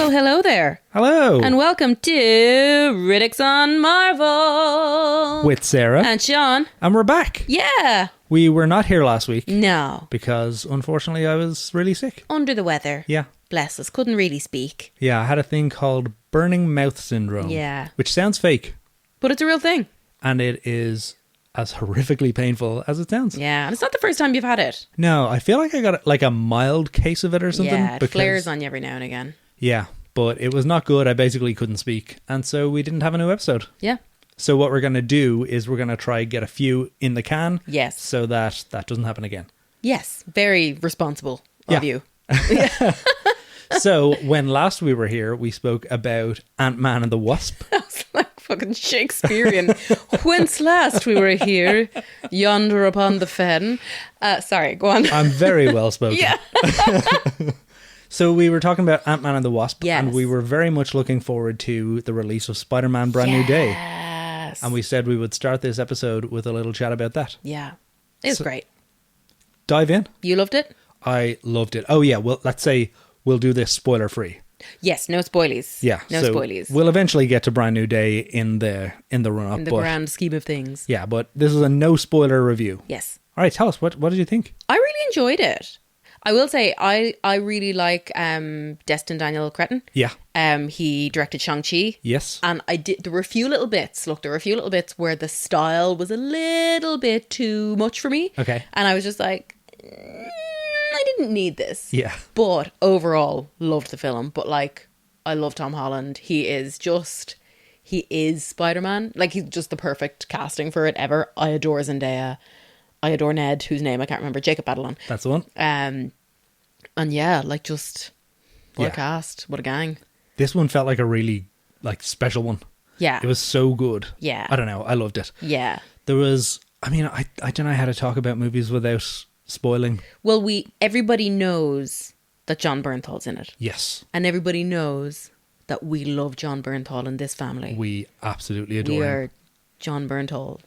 Well, hello there. Hello. And welcome to Riddick's on Marvel. With Sarah. And Sean. And we're back. Yeah. We were not here last week. No. Because, unfortunately, I was really sick. Under the weather. Yeah. Bless us. Couldn't really speak. Yeah, I had a thing called burning mouth syndrome. Yeah. Which sounds fake. But it's a real thing. And it is as horrifically painful as it sounds. Yeah. And it's not the first time you've had it. No, I feel like I got like a mild case of it or something. Yeah, it flares on you every now and again. Yeah, but it was not good. I basically couldn't speak. And so we didn't have a new episode. Yeah. So what we're going to do is we're going to try get a few in the can. Yes. So that doesn't happen again. Yes. Very responsible of you. So when last we were here, we spoke about Ant-Man and the Wasp. That was like fucking Shakespearean. Whence last we were here, yonder upon the fen. Sorry, go on. I'm very well spoken. Yeah. So we were talking about Ant-Man and the Wasp, Yes. and we were very much looking forward to the release of Spider-Man Brand New Day. Yes. And we said we would start this episode with a little chat about that. Yeah. It was great. Dive in. You loved it? I loved it. Oh yeah, well, let's say we'll do this spoiler-free. Yes, no spoilies. Yeah. No so spoilies. We'll eventually get to Brand New Day in the run-up. In the grand scheme of things. Yeah, but this is a no-spoiler review. Yes. All right, tell us, what did you think? I really enjoyed it. I will say, I really like Destin Daniel Cretton. Yeah. He directed Shang-Chi. Yes. And there were a few little bits where the style was a little bit too much for me. Okay. And I was just like, I didn't need this. Yeah. But overall, loved the film. But like, I love Tom Holland. He is Spider-Man. Like, he's just the perfect casting for it ever. I adore Zendaya. I adore Ned, whose name I can't remember. Jacob Batalon. That's the one. And yeah, like, just what a cast, what a gang. This one felt like a really special one. Yeah. It was so good. Yeah. I don't know. I loved it. Yeah. There was, I mean, I don't know how to talk about movies without spoiling. Well, everybody knows that John Bernthal's in it. Yes. And everybody knows that we love John Bernthal in this family. We absolutely adore him. We are John Bernthal.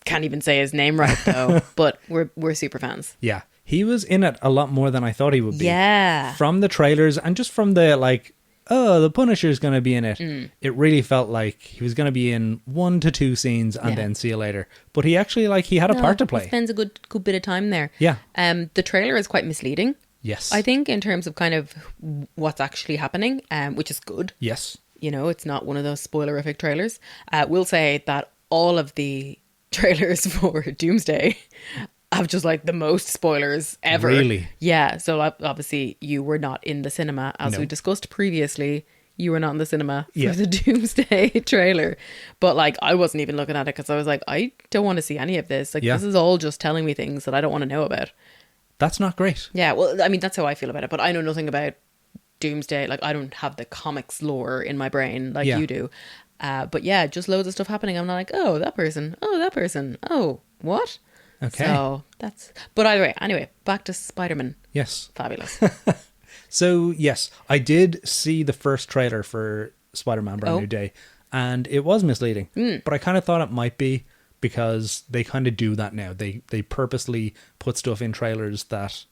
Can't even say his name right though, but we're super fans. Yeah. He was in it a lot more than I thought he would be. Yeah. From the trailers and just from the the Punisher's going to be in it. It really felt like he was going to be in 1 to 2 scenes and then see you later. But he actually he had a part to play. He spends a good bit of time there. Yeah. The trailer is quite misleading. Yes. I think in terms of kind of what's actually happening, which is good. Yes. You know, it's not one of those spoilerific trailers. We'll say that all of the trailers for Doomsday have just the most spoilers ever. Really? Yeah. So obviously you were not in the cinema, as we discussed previously. You were not in the cinema for the Doomsday trailer. But I wasn't even looking at it because I was like, I don't want to see any of this. This is all just telling me things that I don't want to know about. That's not great. Yeah. Well, I mean, that's how I feel about it. But I know nothing about Doomsday. I don't have the comics lore in my brain like you do. But yeah, just loads of stuff happening. I'm not like, oh, that person. Oh, that person. Oh, what? Okay. So but either way, anyway, back to Spider-Man. Yes. Fabulous. So, yes, I did see the first trailer for Spider-Man Brand New Day, and it was misleading. But I kind of thought it might be because they kind of do that now. They purposely put stuff in trailers that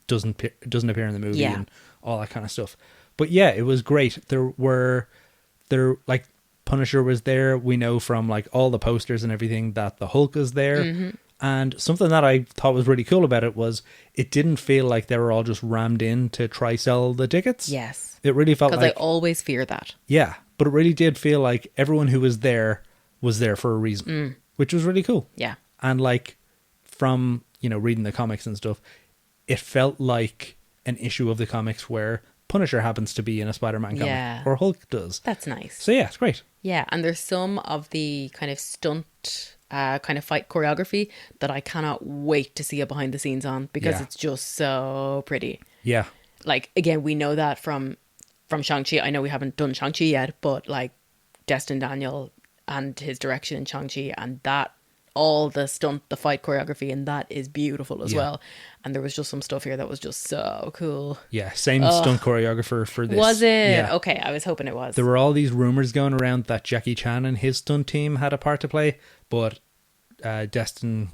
doesn't appear in the movie and all that kind of stuff. But yeah, it was great. Punisher was there. We know from all the posters and everything that the Hulk is there. Mm-hmm. And something that I thought was really cool about it was it didn't feel like they were all just rammed in to try sell the tickets. Yes. It really felt because I always fear that. Yeah, but it really did feel like everyone who was there for a reason, which was really cool. Yeah. And from, reading the comics and stuff, it felt like an issue of the comics where Punisher happens to be in a Spider-Man comic or Hulk does. That's nice. So yeah, it's great. Yeah, and there's some of the kind of stunt kind of fight choreography that I cannot wait to see a behind the scenes on because it's just so pretty. Yeah. Again, we know that from Shang-Chi. I know we haven't done Shang-Chi yet, but Destin Daniel and his direction in Shang-Chi and that all the stunt, the fight choreography, and that is beautiful as well. And there was just some stuff here that was just so cool. Yeah, same stunt choreographer for this. Was it? Yeah. Okay, I was hoping it was. There were all these rumors going around that Jackie Chan and his stunt team had a part to play, but Destin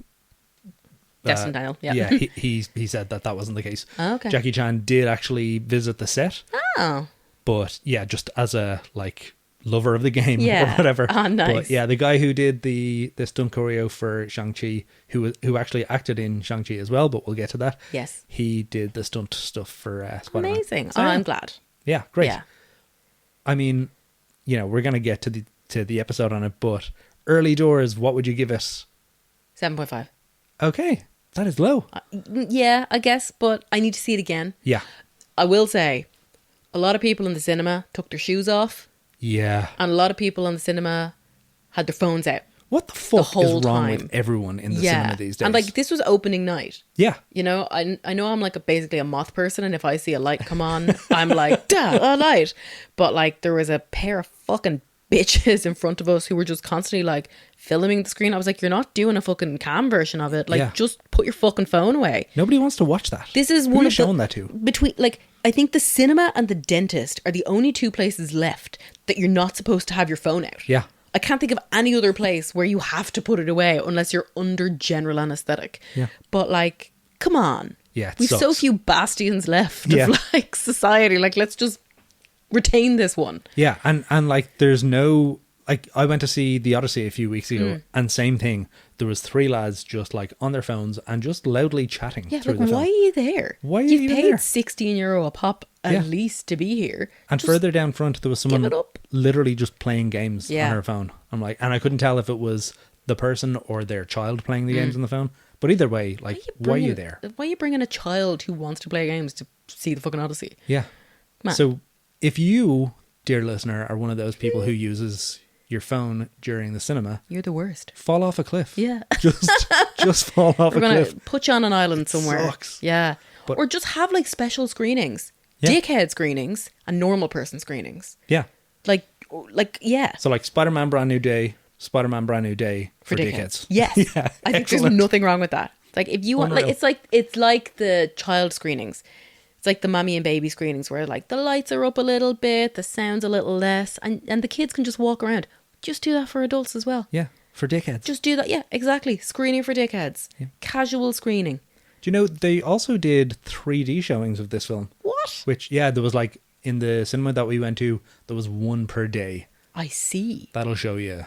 Daniel, yeah, he said that wasn't the case. Oh, okay. Jackie Chan did actually visit the set. Oh. But yeah, just as a like lover of the game Yeah. or whatever. Ah, nice. But yeah, the guy who did the stunt choreo for Shang-Chi, who actually acted in Shang-Chi as well, but we'll get to that. Yes. He did the stunt stuff for Spider-Man. Amazing. So, Oh, yeah. I'm glad. Yeah, great. Yeah. I mean, we're going to get to the episode on it, but early doors, what would you give it? 7.5. Okay, that is low. Yeah, I guess, but I need to see it again. Yeah. I will say, a lot of people in the cinema took their shoes off, Yeah. and a lot of people in the cinema had their phones out. What the fuck whole is wrong time. with everyone in the Yeah. cinema these days? And like, this was opening night. yeah. You know, I know I'm like basically a moth person, and if I see a light come on, I'm like, duh, a light. But like, there was a pair of fucking bitches in front of us who were just constantly like filming the screen. I was like, you're not doing a fucking cam version of it. Like, Yeah. just put your fucking phone away. Nobody wants to watch that. This is Who one are you of showing the, that to? between like, I think the cinema and the dentist are the only two places left that you're not supposed to have your phone out. Yeah. I can't think of any other place where you have to put it away unless you're under general anesthetic. Yeah. But like, come on. Yeah, it We've so sucks. few bastions left Yeah. of like society. Like, let's just retain this one. Yeah, and like there's no like I went to see The Odyssey a few weeks Mm. ago, and same thing. There was three lads just like on their phones and just loudly chatting Yeah, through like, the film. why are you there? Why are You've you paid there? €16 a pop at Yeah. least to be here. And Just further down front, there was someone it up. literally just playing games Yeah. on her phone. I'm like, and I couldn't tell if it was the person or their child playing the games on the phone. But either way, like, why are you there? Why are you bringing a child who wants to play games to see the fucking Odyssey? Yeah. Come on. So if you, dear listener, are one of those people who uses your phone during the cinema, You're the worst. fall off a cliff. Yeah. Just fall off We're a going cliff. to put you on an island somewhere. sucks. Yeah. But- or just have like special screenings. Yeah. Dickhead screenings and normal person screenings. Yeah. Like, yeah. So like Spider-Man Brand New Day, Spider-Man Brand New Day for dickheads. Yes. Yeah, I think there's excellent. nothing wrong with that. Like, if you want, like, Unreal. it's like the child screenings. It's like the mommy and baby screenings where like the lights are up a little bit, the sound's a little less, and the kids can just walk around. Just do that for adults as well. Yeah, for dickheads. Just do that. Yeah, exactly. Screening for dickheads. Yeah. Casual screening. Do you know they also did 3D showings of this film? What? Which, yeah, there was like in the cinema that we went to, there was one per day. I see. That'll show you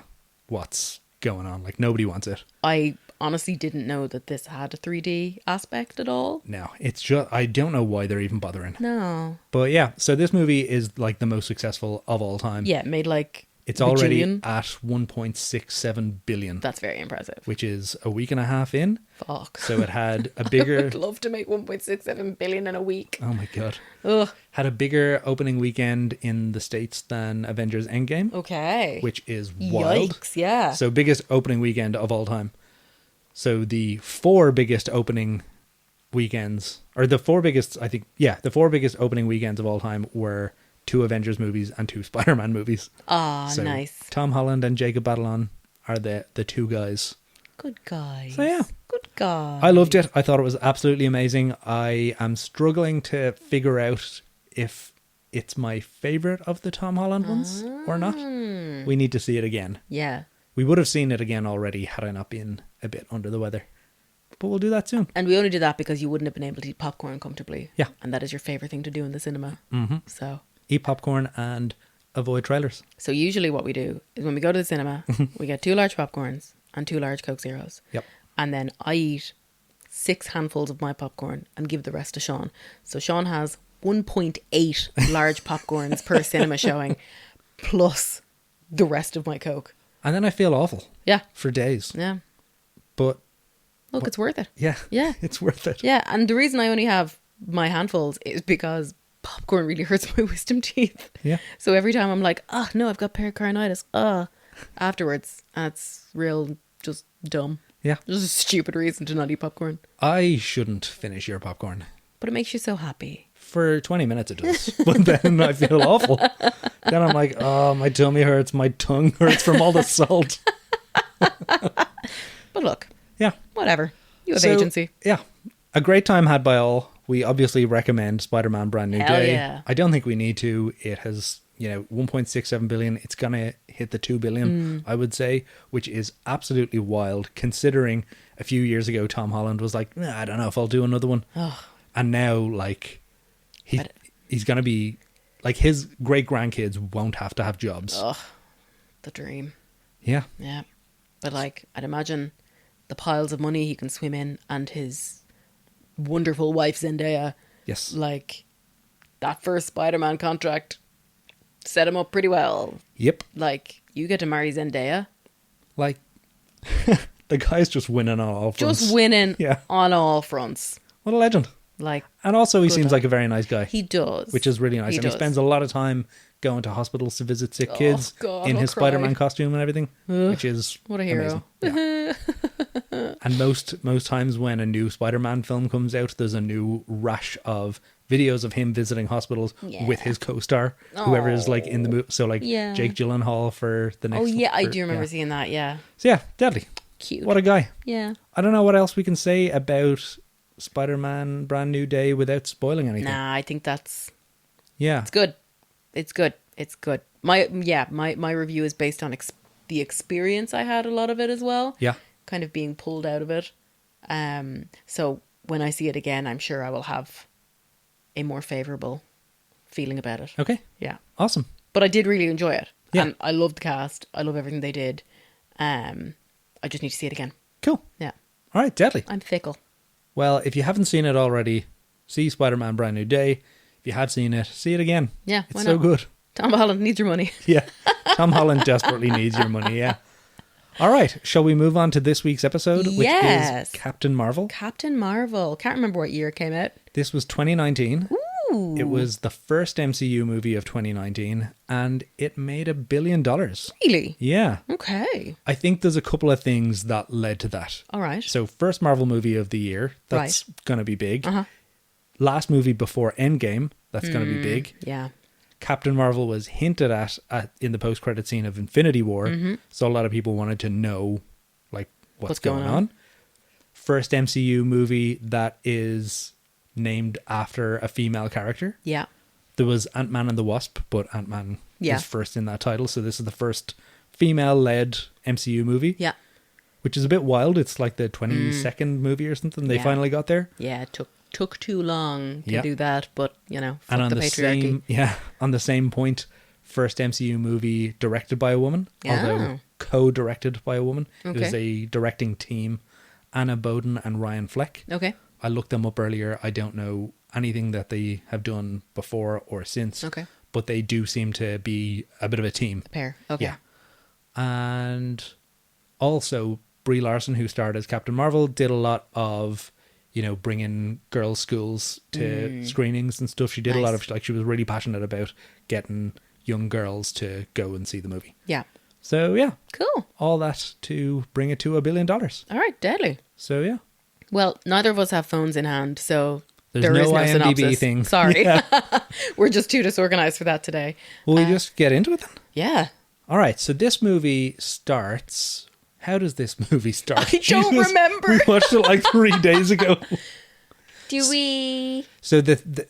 what's going on. Like nobody wants it. I honestly didn't know that this had a 3D aspect at all. No, it's just, I don't know why they're even bothering. No. But yeah, so this movie is like the most successful of all time. Yeah, it made like It's already bajillion. at 1.67 billion, That's very impressive. which is a week and a half in. Fuck. So it had a I bigger... would love to make 1.67 billion in a week. Oh my god. Ugh. Had a bigger opening weekend in the States than Avengers Endgame, Okay. which is wild. Yikes, yeah. So biggest opening weekend of all time. So the four biggest opening weekends, or the four biggest, I think, yeah, the four biggest opening weekends of all time were 2 Avengers movies and 2 Spider-Man movies. Ah, So nice. Tom Holland and Jacob Batalon are the two guys. Good guys. So yeah. Good guys. I loved it. I thought it was absolutely amazing. I am struggling to figure out if it's my favorite of the Tom Holland ones or not. We need to see it again. Yeah. We would have seen it again already had I not been a bit under the weather. But we'll do that soon. And we only did that because you wouldn't have been able to eat popcorn comfortably. Yeah. And that is your favourite thing to do in the cinema. Mm-hmm. So Eat popcorn and avoid trailers. usually what we do is when we go to the cinema, we get 2 large popcorns and 2 large Coke Zeros. Yep. And then I eat 6 handfuls of my popcorn and give the rest to Sean. So Sean has 1.8 large popcorns per cinema showing, plus the rest of my Coke. And then I feel awful Yeah. for days. Yeah. But Look, it's worth it. yeah, Yeah. it's worth it. Yeah. And the reason I only have my handfuls is because popcorn really hurts my wisdom teeth. Yeah. So every time I'm like, oh no, I've got pericarditis. Afterwards, that's real just dumb. Yeah. Just a stupid reason to not eat popcorn. I shouldn't finish your popcorn. But it makes you so happy. For 20 minutes it does. But then I feel awful. Then I'm like, oh, my tummy hurts. My tongue hurts from all the salt. But look, Yeah. whatever. You have So, agency. Yeah. A great time had by all. We obviously recommend Spider-Man Brand New Hell Day. yeah. I don't think we need to. It has, 1.67 billion. It's going to hit the 2 billion, I would say, which is absolutely wild considering a few years ago Tom Holland was like, I don't know if I'll do another one. Oh, And now, like, he's going to be like his great grandkids won't have to have jobs. Ugh, the dream. Yeah. Yeah. But like, I'd imagine the piles of money he can swim in and his wonderful wife Zendaya, Yes. like that first Spider-Man contract set him up pretty well. Yep. Like, you get to marry Zendaya. Like, the guy's just winning on all fronts. Just winning Yeah. on all fronts. What a legend. Like, And also, he Good seems on. like a very nice guy, he does. which is really nice. And he does. spends a lot of time going to hospitals to visit sick kids God, in I'll his cry. Spider-Man costume and everything, which is What a hero. amazing. Yeah. And most times when a new Spider-Man film comes out, there's a new rash of videos of him visiting hospitals Yeah. with his co-star, whoever is like in the movie. So like Yeah. Jake Gyllenhaal for the next. Oh, yeah, I for- do remember yeah. seeing that, yeah. So yeah, deadly. Cute. What a guy. Yeah. I don't know what else we can say about Spider-Man Brand New Day without spoiling anything. Nah, I think that's... Yeah. It's good. It's good. It's good. My review is based on the experience I had, a lot of it as well. Yeah. Kind of being pulled out of it. So when I see it again, I'm sure I will have a more favourable feeling about it. Okay. Yeah. Awesome. But I did really enjoy it. Yeah. And I love the cast. I love everything they did. I just need to see it again. Cool. Yeah. All right, deadly. I'm fickle. Well, if you haven't seen it already, see Spider-Man Brand New Day. If you have seen it, see it again. Yeah, It's why so not? good. Tom Holland needs your money. Yeah. Tom Holland desperately needs your money, yeah. All right, shall we move on to this week's episode, which Yes. is Captain Marvel? Captain Marvel. Can't remember what year it came out. This was 2019. Ooh. It was the first MCU movie of 2019, and it made $1 billion. Really? Yeah. Okay. I think there's a couple of things that led to that. All right. So, first Marvel movie of the year, that's going to be big. Uh-huh. Last movie before Endgame, that's going to be big. Yeah. Captain Marvel was hinted at in the post-credit scene of Infinity War, so a lot of people wanted to know, like, what's going on. First MCU movie that is named after a female character. Yeah. There was Ant-Man and the Wasp, but Ant-Man Yeah. is first in that title, so this is the first female-led MCU movie, Yeah. which is a bit wild. It's like the 22nd movie or something. They Yeah. finally got there. Yeah, it took too long to Yeah. do that, but, you know, fuck And on the the patriarchy. on the same point, first MCU movie directed by a woman, although Oh. co-directed by a woman. It was Okay. a directing team, Anna Boden and Ryan Fleck. Okay. I looked them up earlier. I don't know anything that they have done before or since. Okay. But they do seem to be a bit of a team. Pair. Okay. Yeah. And also Brie Larson, who starred as Captain Marvel, did a lot of, you know, bringing girls' schools to screenings and stuff. She did a lot Nice. of, like, she was really passionate about getting young girls to go and see the movie. Yeah. So, yeah, Cool. all that to bring it to $1 billion. All right, deadly. So, yeah. Well, neither of us have phones in hand, so There's there no is no IMDb synopsis. thing. Sorry. Yeah. We're just too disorganized for that today. Will we just get into it then? Yeah. All right, so this movie starts... How does this movie start? I don't remember. We watched it like 3 days ago. Do we... So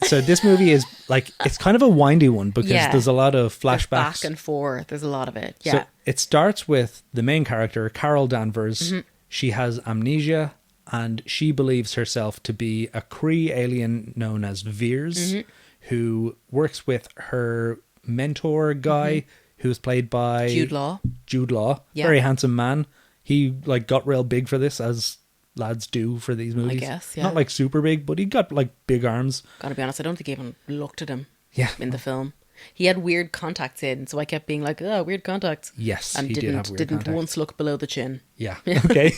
so this movie is like, it's kind of a windy one because Yeah. there's a lot of There's flashbacks. back and forth. There's a lot of it. So Yeah. it starts with the main character, Carol Danvers. Mm-hmm. She has amnesia and she believes herself to be a Kree alien known as Veers, Mm-hmm. who works with her mentor guy, who's played by Jude Law. Jude Law, Yeah. very handsome man. He like got real big for this, as lads do for these movies. guess, yeah. Not like super big, but he got like big arms. Gotta be honest, I don't think I even looked at him Yeah. in the film. He had weird contacts in, so I kept being like, oh, weird contacts. Yes, And he did have weird didn't contacts. once look below the chin. Yeah. Okay.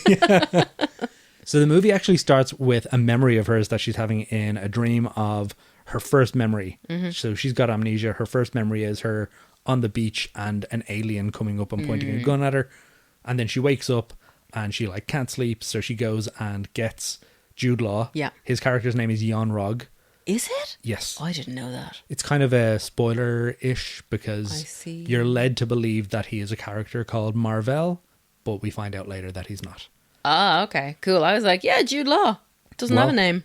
So the movie actually starts with a memory of hers that she's having in a dream of her first memory. So she's got amnesia. Her first memory is her on the beach and an alien coming up and pointing a gun at her. And then she wakes up and she like can't sleep. So she goes and gets Jude Law. Yeah. His character's name is Jan Rog. Is it? Yes. Oh, I didn't know that. It's kind of a spoiler-ish I because see. you're led to believe that he is a character called Marvel, but we find out later that he's not. Ah, okay. Cool. I was like, yeah, Jude Law. Doesn't have a Well- name.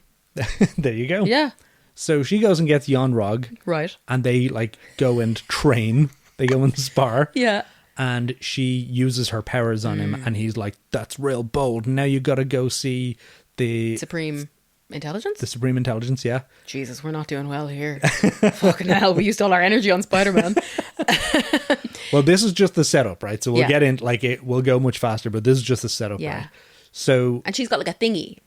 There you go. Yeah. So she goes and gets Jan Rog, Right. and they like go and train. They go and spar, Yeah. and she uses her powers on him, and he's like, "That's real bold. Now you got to go see the Supreme. Intelligence? The Supreme Intelligence, yeah. Jesus, we're not doing well here. Fucking hell, we used all our energy on Spider-Man. Well, this is just the setup, right? So we'll Yeah. get in, like, it will go much faster, but this is just the setup, Yeah. right? So And she's got like a thingy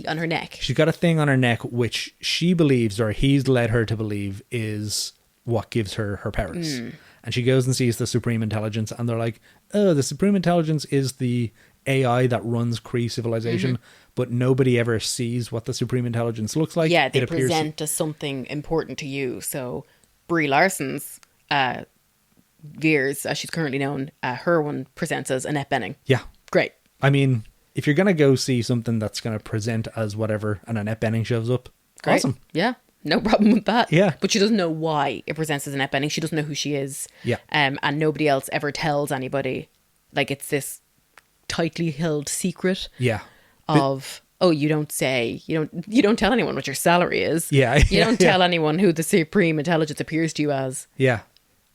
on her neck. she's got a thing on her neck, which she believes, or he's led her to believe, is what gives her her powers. And she goes and sees the Supreme Intelligence, and they're like, oh, the Supreme Intelligence is the AI that runs Kree civilization, but nobody ever sees what the Supreme Intelligence looks like. Yeah, they It appears- present as something important to you. So Brie Larson's Veers, as she's currently known, her one presents as Annette Bening. Yeah. Great. I mean, if you're going to go see something that's going to present as whatever, and Annette Bening shows up, Great. awesome. Yeah. No problem with that. Yeah. But she doesn't know why it presents as Annette Bening. She doesn't know who she is. Yeah. And nobody else ever tells anybody. Like, it's this tightly held secret Yeah. of, oh, you don't tell anyone what your salary is. Yeah. You don't tell anyone who the Supreme Intelligence appears to you as. Yeah.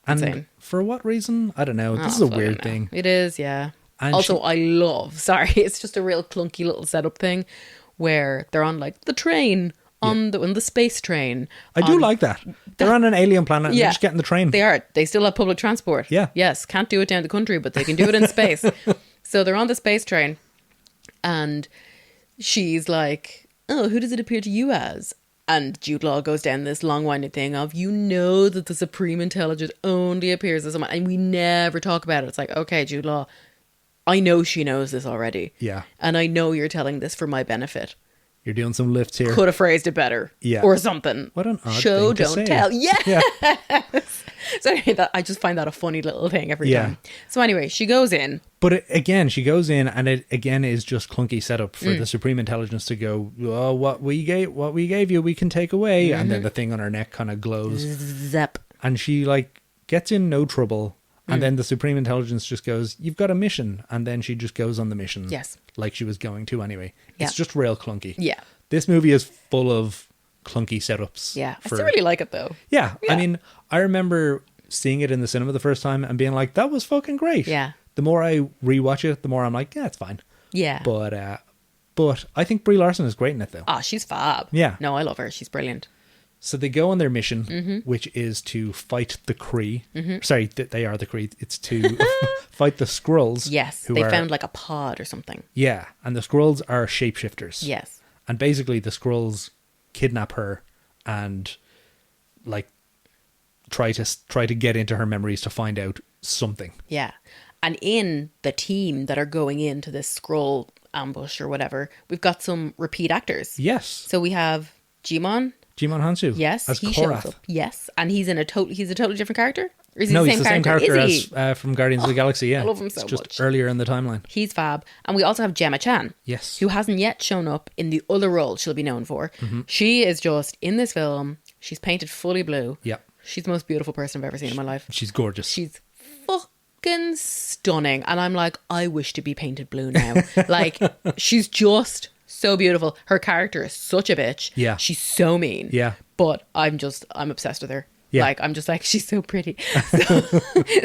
And Insane. for what reason? I don't know. This Oh, is a fucking weird hell. thing. It is, yeah. And Also, I love, sorry, it's just a real clunky little setup thing where they're on like the train, on the space train. I do like that. They're on an alien planet and Yeah. they're just getting the train. They are. They still have public transport. Yeah. Yes. Can't do it down the country, but they can do it in space. So they're on the space train and she's like, oh, who does it appear to you as? And Jude Law goes down this long-winded thing of, you know that the Supreme Intelligence only appears as someone, and we never talk about it. It's like, okay, Jude Law, I know she knows this already. Yeah. And I know you're telling this for my benefit. You're doing some lifts here. Could have phrased it better. Yeah. Or something. What an odd Show, thing to don't say. tell. Yeah. Yeah. So anyway, I just find that a funny little thing every Yeah. time. So anyway, she goes in. But again, she goes in, and it again is just clunky setup Mm. for the Supreme Intelligence to go, oh, what we gave you, we can take away. And Mm-hmm. then the thing on her neck kind of glows. Zep. And she like gets in no trouble. Mm. And then the Supreme Intelligence just goes, you've got a mission. And then she just goes on the mission. Yes. Like she was going to anyway. Yeah. It's just real clunky. Yeah. This movie is full of clunky setups. Yeah. I for- still really like it though. Yeah. Yeah. I mean, I remember seeing it in the cinema the first time and being like, that was fucking great. Yeah. The more I rewatch it, the more I'm like, yeah, it's fine. Yeah. But I think Brie Larson is great in it though. Ah, she's fab. Yeah. No, I love her. She's brilliant. So they go on their mission, Mm-hmm. which is to fight the Kree. Sorry, they are the Kree. It's to fight the Skrulls. Yes. who They are- found like a pod or something. Yeah, and the Skrulls are shapeshifters. Yes. And basically the Skrulls kidnap her and like try to get into her memories to find out something. Yeah. And in the team that are going into this scroll ambush or whatever, we've got some repeat actors. Yes. So we have Jimon. Jimon Hansu. Yes, As he Korath. shows up. Yes, and he's a totally different character. Or is he No, the he's same the same character? character Is he? as from Guardians of the Galaxy. Yeah, I love him so it's just much. earlier in the timeline. He's fab. And we also have Gemma Chan. Yes. Who hasn't yet shown up in the other role she'll be known for. Mm-hmm. She is just in this film. She's painted fully blue. Yeah, She's the most beautiful person I've ever seen in my life. she's gorgeous. She's fucking stunning. And I'm like, I wish to be painted blue now. Like, she's just so beautiful. Her character is such a bitch. Yeah. She's so mean. Yeah. But I'm obsessed with her. Yeah. Like, I'm just like, she's so pretty.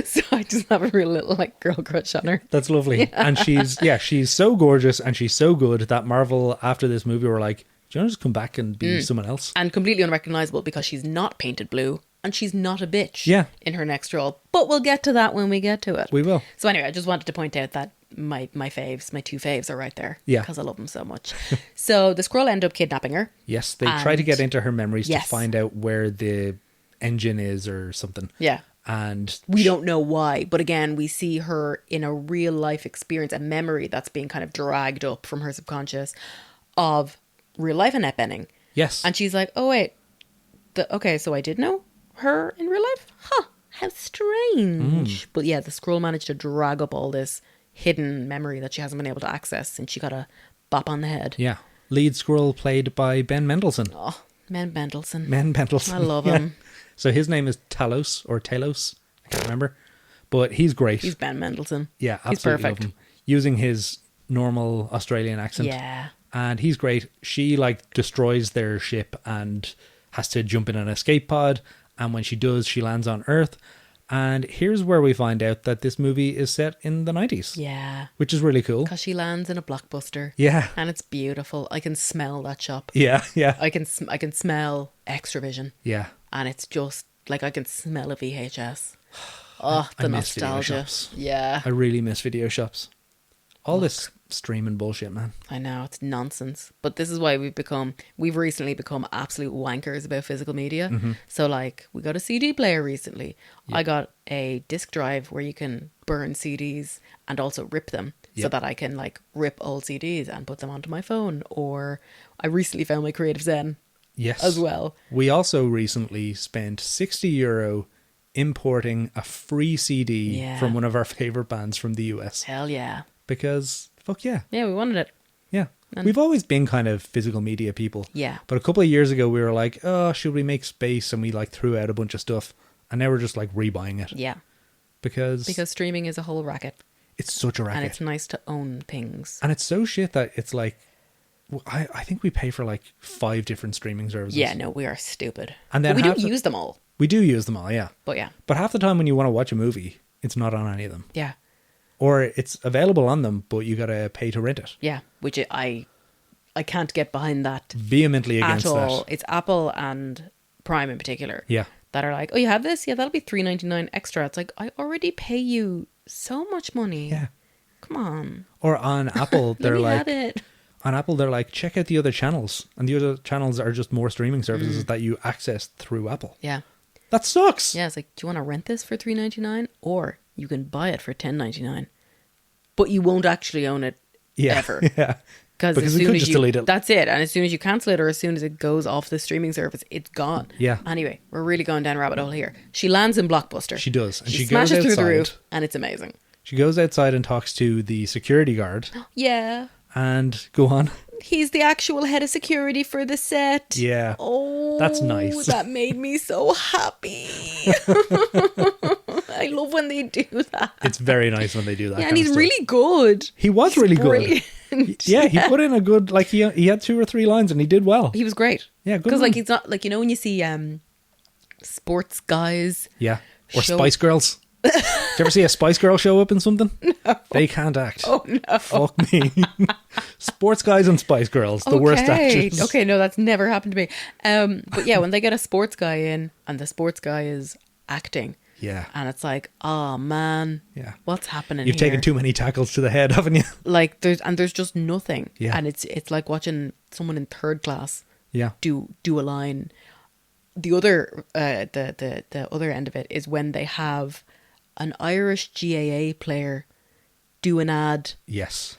So I just have a real little, like, girl crush on her. That's lovely. And she's so gorgeous and she's so good that Marvel, after this movie, were like, do you want to just come back and be someone else? And completely unrecognizable because she's not painted blue and she's not a bitch Yeah. in her next role. But we'll get to that when we get to it. We will. So anyway, I just wanted to point out that my faves, my two faves are right there. Yeah. Because I love them so much. So the Skrull end up kidnapping her. Yes, they try to And- get into her memories Yes. to find out where the engine is or something. Yeah. And We don't know why, but again, we see her in a real life experience, a memory that's being kind of dragged up from her subconscious of real life Annette Bening. yes, And she's like, oh, wait, okay, so I did know her in real life? Huh, how strange. But yeah, the Skrull managed to drag up all this hidden memory that she hasn't been able to access, and she got a bop on the head. yeah. Lead Skrull played by Ben Mendelsohn. Oh, Man Mendelsohn. Ben Mendelsohn. I love Yeah. him. So his name is Talos or Talos. I can't remember. But he's great. He's Ben Mendelsohn. Yeah, He's absolutely love perfect. him. Using his normal Australian accent. Yeah. And he's great. She like destroys their ship and has to jump in an escape pod. And when she does, she lands on Earth. And here's where we find out that this movie is set in the 90s. Yeah. Which is really cool. Because she lands in a Blockbuster. Yeah. And it's beautiful. I can smell that shop. Yeah, yeah. I can smell Extravision. Yeah. And it's just like I can smell a VHS. Oh, the I miss video nostalgia. shops. Yeah. I really miss video shops. All this streaming bullshit, man. I know, it's nonsense. But this is why we've recently become absolute wankers about physical media. Mm-hmm. So like, we got a CD player recently. I got a disc drive where you can burn CDs and also rip them so Yep. that I can like rip old CDs and put them onto my phone. Or I recently found my Creative Zen Yes. as well. We also recently spent €60 importing a free CD Yeah. from one of our favorite bands from the US. Hell yeah. Because, fuck yeah. Yeah, we wanted it. Yeah. We've always been kind of physical media people. Yeah. But a couple of years ago, we were like, oh, should we make space? And we like threw out a bunch of stuff. And now we're just like rebuying it. Yeah. Because Streaming is a whole racket. it's such a racket. And it's nice to own things. And it's so shit that it's like, I think we pay for like 5 different streaming services. Yeah, no, we are stupid. And then but we half do the- use them all. We do use them all, yeah. But yeah. But half the time when you want to watch a movie, it's not on any of them. Yeah. Or it's available on them, but you got to pay to rent it. Yeah, which I can't get behind that Vehemently at against all. that. It's Apple and Prime in particular. Yeah. That are like, oh, you have this? Yeah, that'll be $3.99 extra. It's like, I already pay you so much money. Yeah. Come on. Or on Apple, Let they're me like, have it. on Apple, they're like, check out the other channels. And the other channels are just more streaming services that you access through Apple. Yeah. That sucks. Yeah, it's like, do you want to rent this for $3.99? Or you can buy it for $10.99. But you won't actually own it ever. Yeah. Because as we soon could as just you, delete it. that's it. And as soon as you cancel it or as soon as it goes off the streaming service, it's gone. Yeah. Anyway, we're really going down a rabbit hole here. She lands in Blockbuster. She does. And She she goes smashes through the outside. roof and it's amazing. She goes outside and talks to the security guard. Yeah. And go on. He's the actual head of security for the set. Yeah. Oh, That's nice. That made me so happy. I love when they do that. It's very nice when they do that. Yeah, kind and he's of stuff. really good. He was really Brilliant. good. Yeah, he put in a good, like he had 2 or 3 lines and he did well. He was great. Yeah, good Because man. like he's not like, you know when you see sports guys. Yeah. Or Show- Spice Girls. Did you ever see a Spice Girl show up in something? No. They can't act. Oh no. Fuck me. Sports guys and Spice Girls, the worst actors. Okay, no, that's never happened to me. But yeah, when they get a sports guy in and the sports guy is acting. Yeah. And it's like, oh man. Yeah. What's happening You've here? taken too many tackles to the head, haven't you? Like there's just nothing. Yeah. And it's like watching someone in third class Yeah. do a line. The other the other end of it is when they have an Irish GAA player do an ad, Yes.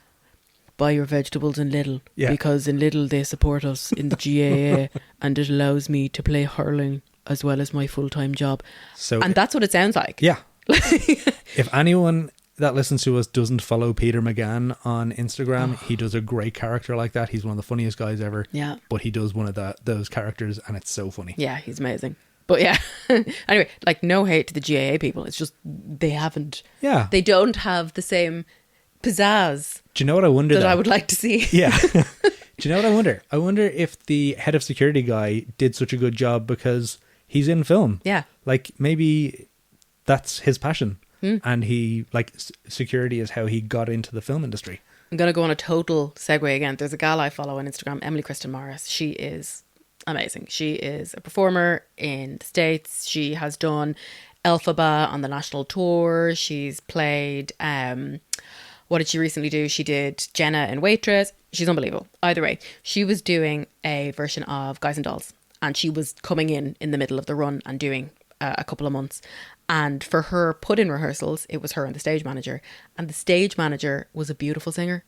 buy your vegetables in Lidl, Yeah. because in Lidl they support us in the GAA and it allows me to play hurling as well as my full-time job. So And that's what it sounds like. yeah. If anyone that listens to us doesn't follow Peter McGann on Instagram, he does a great character like that. He's one of the funniest guys ever. Yeah. But he does one of those characters and it's so funny. Yeah, he's amazing. But yeah, anyway, like no hate to the GAA people. It's just they haven't. Yeah. They don't have the same pizzazz Do you know what I wonder that though? I would like to see. Yeah. Do you know what I wonder? I wonder if the head of security guy did such a good job because he's in film. Yeah. Like maybe that's his passion. Hmm. And he, like, security is how he got into the film industry. I'm going to go on a total segue again. There's a gal I follow on Instagram, Emily Kristen Morris. She is amazing. She is a performer in the States. She has done Elphaba on the national tour. She's played, what did she recently do? She did Jenna in Waitress. She's unbelievable. Either way, she was doing a version of Guys and Dolls. And she was coming in the middle of the run and doing a couple of months. And for her put-in rehearsals, it was her and the stage manager. And the stage manager was a beautiful singer.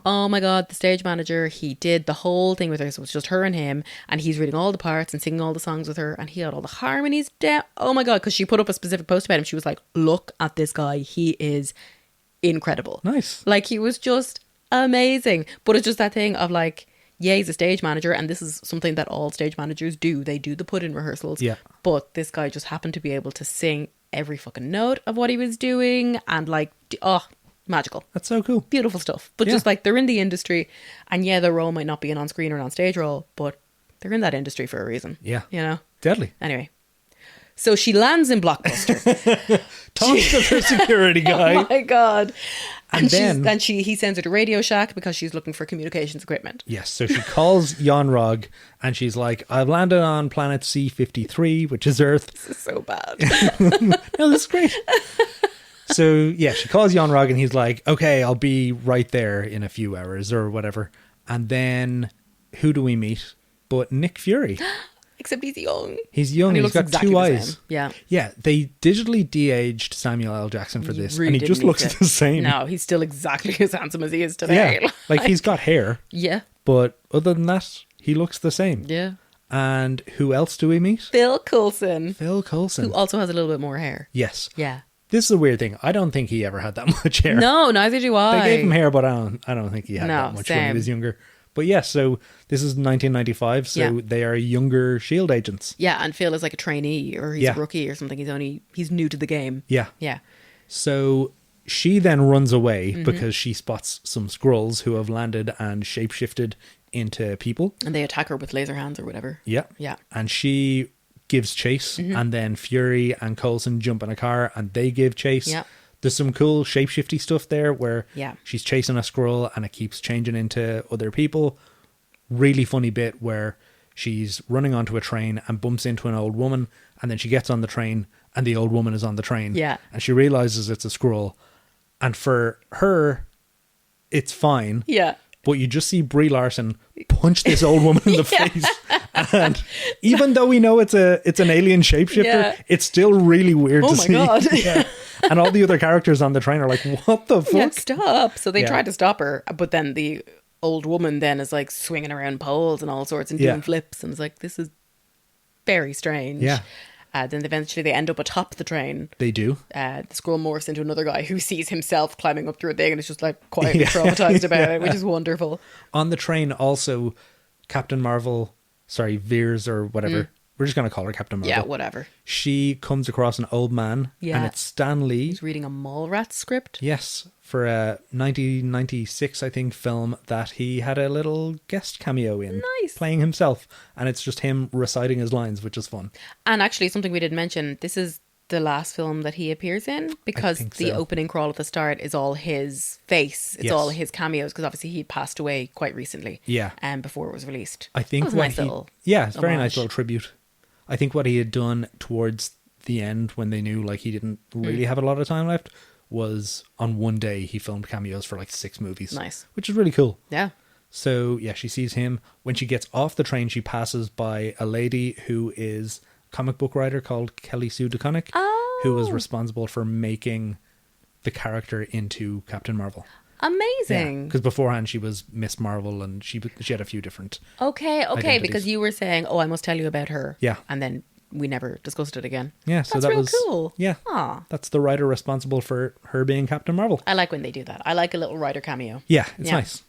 Oh my God, the stage manager, he did the whole thing with her. So it was just her and him. And he's reading all the parts and singing all the songs with her. And he had all the harmonies down. Oh my God, because she put up a specific post about him. She was like, look at this guy. He is incredible. Nice. Like, he was just amazing. But it's just that thing of like, yeah, he's a stage manager. And this is something that all stage managers do. They do the put-in rehearsals. Yeah. But this guy just happened to be able to sing every fucking note of what he was doing. And like, oh, magical. That's so cool. Beautiful stuff. But Yeah. just like, they're in the industry, and yeah, their role might not be an on-screen or an on-stage role, but they're in that industry for a reason. Yeah. You know? Deadly. Anyway, So she lands in Blockbuster. Talks to the security guy. Oh my God. And then he sends her to Radio Shack because she's looking for communications equipment. yes, so she calls Yon-Rogg and she's like, I've landed on planet C53, which is Earth. This is so bad. No, this is great. So yeah, she calls Yon-Rogg and he's like, okay, I'll be right there in a few hours or whatever. And then who do we meet but Nick Fury? Except he's young. He's young And and he he's got looks exactly two the eyes. same. Yeah. Yeah, they digitally de-aged Samuel L. Jackson for this, Really and he didn't just need looks to. the same. No, he's still exactly as handsome as he is today. Yeah, like he's got hair, Yeah. but other than that, he looks the same. Yeah. And who else do we meet? Phil Coulson, Phil Coulson. who also has a little bit more hair. Yes. Yeah. This is a weird thing. I don't think he ever had that much hair. No, neither do I. They gave him hair, but I don't think he had No, that much when he same. was younger. But yes, so this is 1995, so Yeah. they are younger SHIELD agents. Yeah, and Phil is like a trainee or he's Yeah. a rookie or something. He's new to the game. Yeah. Yeah. So she then runs away Mm-hmm. because she spots some Skrulls who have landed and shapeshifted into people. And they attack her with laser hands or whatever. Yeah. Yeah. And she gives chase, Mm-hmm. and then Fury and Coulson jump in a car and they give chase. Yeah. There's some cool shapeshifty stuff there where Yeah. she's chasing a Skrull and it keeps changing into other people. Really funny bit where she's running onto a train and bumps into an old woman, and then she gets on the train and the old woman is on the train. Yeah. And she realizes it's a Skrull. And for her, it's fine. Yeah. But you just see Brie Larson punch this old woman in the face. And even though we know it's an alien shapeshifter, Yeah. it's still really weird Oh to my see. God. Yeah. And all the other characters on the train are like, what the fuck? Yeah, stop. So they Yeah. tried to stop her, but then the old woman then is like swinging around poles and all sorts and Yeah. doing flips, and it's like, this is very strange. Yeah. Then eventually they end up atop the train. They do. The Skrull morphs into another guy who sees himself climbing up through a thing and is just like quietly Yeah. traumatized about it, which is wonderful. On the train also, Captain Marvel, Veers or whatever. We're just going to call her Captain Marvel. Yeah, whatever. She comes across an old man, Yeah. and it's Stan Lee. He's reading a Mallrats script. Yes, for a 1996, I think, film that he had a little guest cameo in. Nice. Playing himself. And it's just him reciting his lines, which is fun. And actually, something we didn't mention, this is the last film that he appears in, because think the so. opening crawl at the start is all his face. It's Yes. all his cameos, because obviously he passed away quite recently. Yeah. Before it was released. I think That was a what nice he... little Yeah, it's a very nice homage. little tribute. I think what he had done towards the end, when they knew like he didn't really have a lot of time left, was on one day he filmed cameos for like 6 movies. Nice. Which is really cool. Yeah. So yeah, she sees him. When she gets off the train, she passes by a lady who is a comic book writer called Kelly Sue DeConnick, who was responsible for making the character into Captain Marvel. Amazing. Because beforehand she was Miss Marvel, and she had a few different. Okay, Identities. because you were saying, oh, I must tell you about her. Yeah. And then we never discussed it again. Yeah, so That's that real was cool. Yeah, Aw. that's the writer responsible for her being Captain Marvel. I like when they do that. I like a little writer cameo. Yeah, it's Yeah. nice.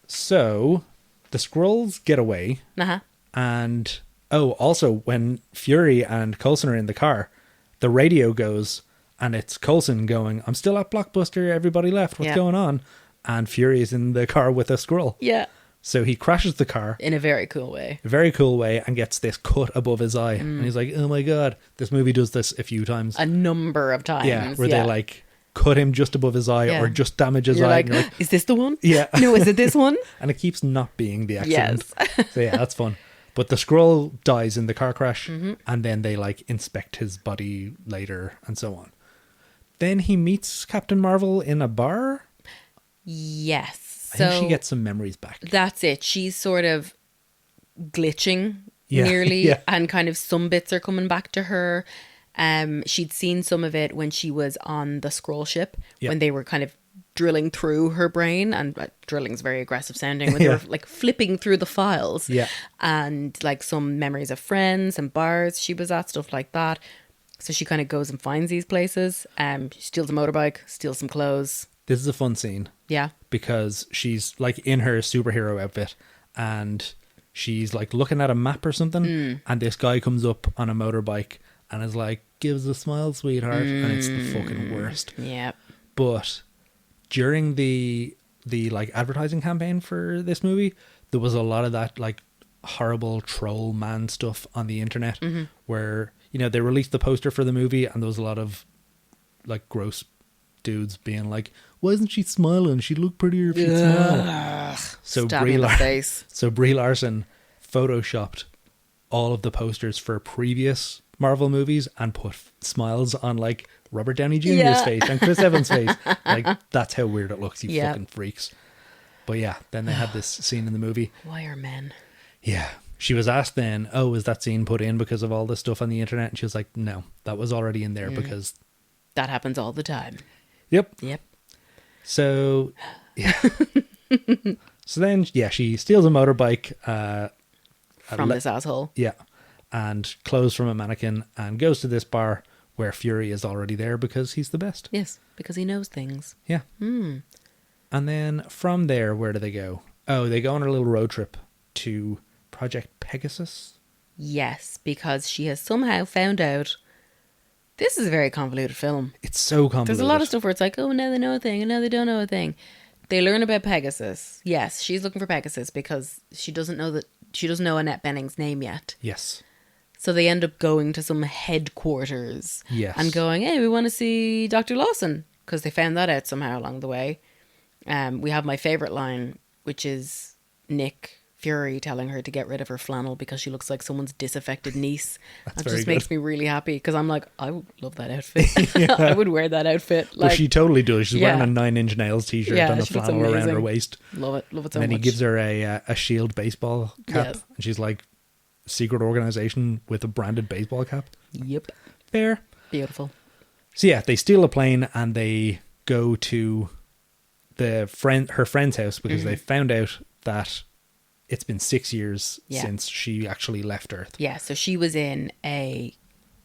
So the Skrulls get away, Uh-huh. and also when Fury and Coulson are in the car, the radio goes, and it's Coulson going, "I'm still at Blockbuster. Everybody left. What's Yeah. going on?" And Fury is in the car with a Skrull. Yeah. So he crashes the car. In a very cool way. A very cool way, and gets this cut above his eye. And he's like, oh my God, this movie does this a few times. A number of times. Yeah, where they like cut him just above his eye Yeah. or just damage his You're eye. like, And you're like, is this the one? yeah. No, is it this one? And it keeps not being the accident. Yes. So yeah, that's fun. But the Skrull dies in the car crash, Mm-hmm. and then they like inspect his body later and so on. Then he meets Captain Marvel in a bar. Yes. I So think she gets some memories back. that's it. She's sort of glitching Yeah, nearly, yeah. and kind of some bits are coming back to her. She'd seen some of it when she was on the Skrull ship, Yeah. when they were kind of drilling through her brain, and drilling's very aggressive sounding, when they Yeah. were like flipping through the files. Yeah. And like some memories of friends and bars she was at, stuff like that. So she kind of goes and finds these places. She steals a motorbike, steals some clothes. This is a fun scene Yeah. because she's like in her superhero outfit, and she's like looking at a map or something, and this guy comes up on a motorbike and is like, "Gives a smile, sweetheart," and it's the fucking worst. Yeah. But during the like advertising campaign for this movie, there was a lot of that like horrible troll man stuff on the internet, where you know, they released the poster for the movie, and there was a lot of like gross dudes being like, "Why isn't she smiling? She'd look prettier if she'd smile." So Stab me in the face. So Brie Larson photoshopped all of the posters for previous Marvel movies and put smiles on like Robert Downey Jr.'s face and Chris Evans' face. Like, that's how weird it looks, you fucking freaks. But yeah, then they had this scene in the movie. Why are men? Yeah. She was asked then, "Oh, is that scene put in because of all this stuff on the internet?" And she was like, "No, that was already in there because..." That happens all the time. Yep. Yep. So, yeah. So then, yeah, she steals a motorbike. From this asshole. Yeah. And clothes from a mannequin and goes to this bar where Fury is already there because he's the best. Yes, because he knows things. Yeah. And then from there, where do they go? Oh, they go on a little road trip to Project Pegasus. Yes, because she has somehow found out. This is a very convoluted film. It's so convoluted. There's a lot of stuff where it's like, oh, now they know a thing, and now they don't know a thing. They learn about Pegasus. Yes, she's looking for Pegasus because she doesn't know Annette Bening's name yet. Yes. So they end up going to some headquarters. Yes. And going, hey, we want to see Dr. Lawson, because they found that out somehow along the way. We have my favourite line, which is Nick Fury telling her to get rid of her flannel because she looks like someone's disaffected niece. That just makes me really happy because I'm like, I would love that outfit. I would wear that outfit. Like, well, she totally does. She's wearing a 9 Inch Nails t-shirt and a flannel around her waist. Love it so much. And then he gives her a Shield baseball cap. Yes. And she's like, secret organization with a branded baseball cap. Yep. Fair. Beautiful. So yeah, they steal a plane and they go to her friend's house because they found out that it's been 6 years since she actually left Earth. Yeah, so she was in a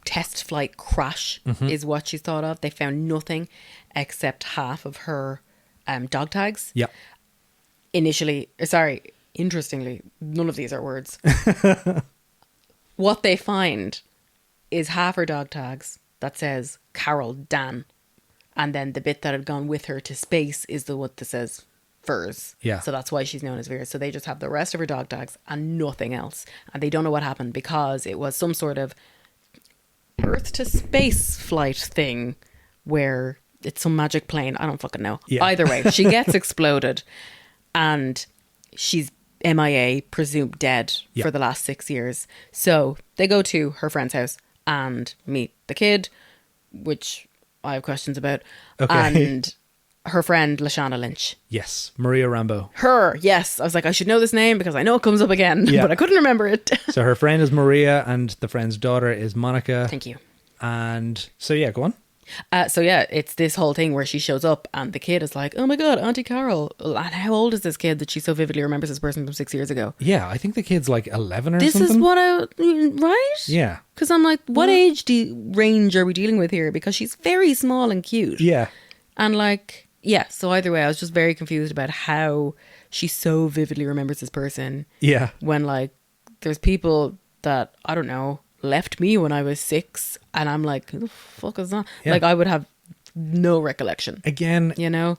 test flight crash is what she's thought of. They found nothing except half of her dog tags. Yeah. Interestingly, none of these are words. What they find is half her dog tags that says Carol Dan. And then the bit that had gone with her to space is the one that says Furs. Yeah. So that's why she's known as Veers. So they just have the rest of her dog tags and nothing else. And they don't know what happened because it was some sort of Earth to space flight thing where it's some magic plane. I don't fucking know. Yeah. Either way, she gets exploded and she's MIA, presumed dead for the last 6 years. So they go to her friend's house and meet the kid, which I have questions about. Okay. And her friend, Lashana Lynch. Yes, Maria Rambeau. Her, yes. I was like, I should know this name because I know it comes up again, but I couldn't remember it. So her friend is Maria and the friend's daughter is Monica. Thank you. And so, yeah, go on. It's this whole thing where she shows up and the kid is like, oh my God, Auntie Carol. And how old is this kid that she so vividly remembers this person from 6 years ago? Yeah, I think the kid's like 11 or something. This is what right? Yeah. Because I'm like, what age range are we dealing with here? Because she's very small and cute. Yeah. And like, yeah, so either way, I was just very confused about how she so vividly remembers this person. Yeah. When like, there's people that, I don't know, left me when I was 6 and I'm like, who the fuck is that? Yeah. Like I would have no recollection. Again, you know?